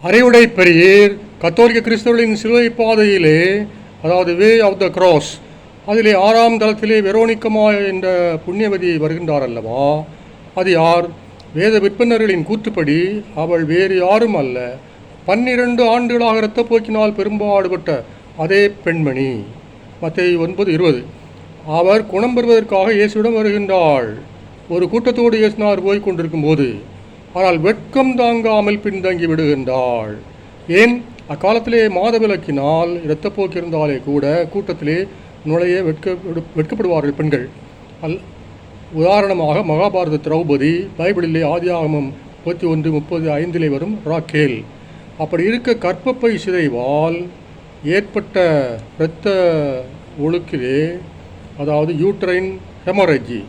அறிவுடை பெரியர் கத்தோலிக்க கிறிஸ்தவர்களின் சிலுவை பாதையிலே, அதாவது வே ஆஃப் த கிராஸ், அதிலே 6ஆம் தளத்திலே வெரோனிக்கமா என்ற புண்ணியவதி வருகின்றார் அல்லவா? அது யார்? வேத விற்பனர்களின் கூற்றுப்படி அவள் வேறு யாரும் அல்ல, 12 ஆண்டுகளாக இரத்தப்போக்கினால் பெரும்பாடுபட்ட அதே பெண்மணி. மத்தேயு 9:20. அவர் குணம் பெறுவதற்காக இயேசுவிடம் வருகின்றாள். ஒரு கூட்டத்தோடு இயேசுனார் போய் கொண்டிருக்கும் போது, ஆனால் வெட்கம் தாங்காமல் பின்தங்கி விடுகின்றாள். ஏன்? அக்காலத்திலே மாதவிலக்கினால் இரத்தப்போக்கு இருந்தாலே கூட கூட்டத்திலே நுழைய வெட்கப்படுவார்கள் பெண்கள். உதாரணமாக மகாபாரத திரௌபதி, பைபிளிலே ஆதியாகமம் 31:35 வரும் ராக்கேல். அப்படி இருக்க கற்பப்பை சிதைவால் ஏற்பட்ட இரத்த ஒழுக்கிலே, அதாவது யூட்ரைன் ஹெமரேஜி,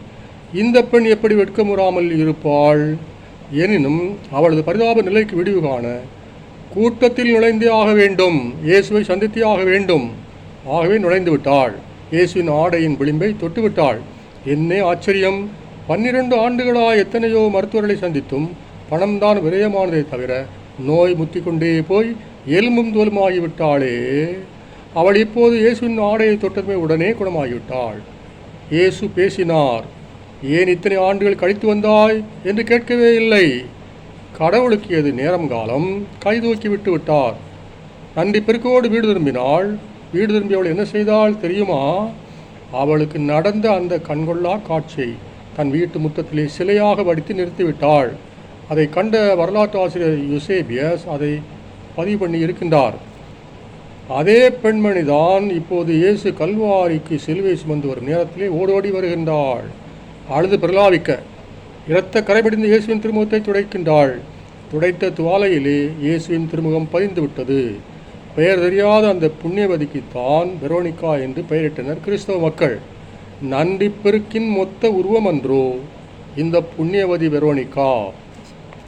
இந்த பெண் எப்படி வெட்கமுறாமல் இருப்பாள்? எனினும் அவளது பரிதாப நிலைக்கு விடிவு காண கூட்டத்தில் நுழைந்தே ஆக வேண்டும், இயேசுவை சந்தித்தே ஆக வேண்டும். ஆகவே நுழைந்து விட்டாள். இயேசுவின் ஆடையின் விளிம்பை தொட்டுவிட்டாள். என்ன ஆச்சரியம்! 12 ஆண்டுகளாக எத்தனையோ மருத்துவர்களை சந்தித்தும் பணம்தான் விரயமானதை தவிர நோய் முத்திக்கொண்டே போய் எலும்பும் தோலுமாகிவிட்டாளே. அவள் இப்போது இயேசுவின் ஆடையை தொட்டதுமே உடனே குணமாகிவிட்டாள். இயேசு பேசினார். ஏன் இத்தனை ஆண்டுகள் கழித்து வந்தாய் என்று கேட்கவே இல்லை. கடவுளுக்கு எது நேரம் காலம், கை தூக்கி விட்டு விட்டார். நன்றி பெருக்கோடு வீடு திரும்பினாள். வீடு திரும்பி அவள் என்ன செய்தாள் தெரியுமா? அவளுக்கு நடந்த அந்த கண்கொள்ளா காட்சியை தன் வீட்டு முற்றத்திலே சிலையாக வடித்து நிறுத்திவிட்டாள். அதை கண்ட வரலாற்று ஆசிரியர் யுசேபியஸ் அதை பதிவு பண்ணி இருக்கின்றார். அதே பெண்மணிதான் இப்போது இயேசு கல்வாரிக்கு சிலுவை சுமந்து வரும் நேரத்திலே ஓடோடி வருகின்றாள். அழுது பிரலாவிக்க இரத்த கரைபடிந்த இயேசுவின் திருமுகத்தை துடைக்கின்றாள். துடைத்த துவாலையிலே இயேசுவின் திருமுகம் பதிந்து விட்டது. பெயர் தெரியாத அந்த புண்ணியவதிக்குத்தான் வெரோனிக்கா என்று பெயரிட்டனர் கிறிஸ்தவ மக்கள். நன்றி பெருக்கின் மொத்த உருவம் அன்றோ இந்த புண்ணியவதி வெரோனிக்கா?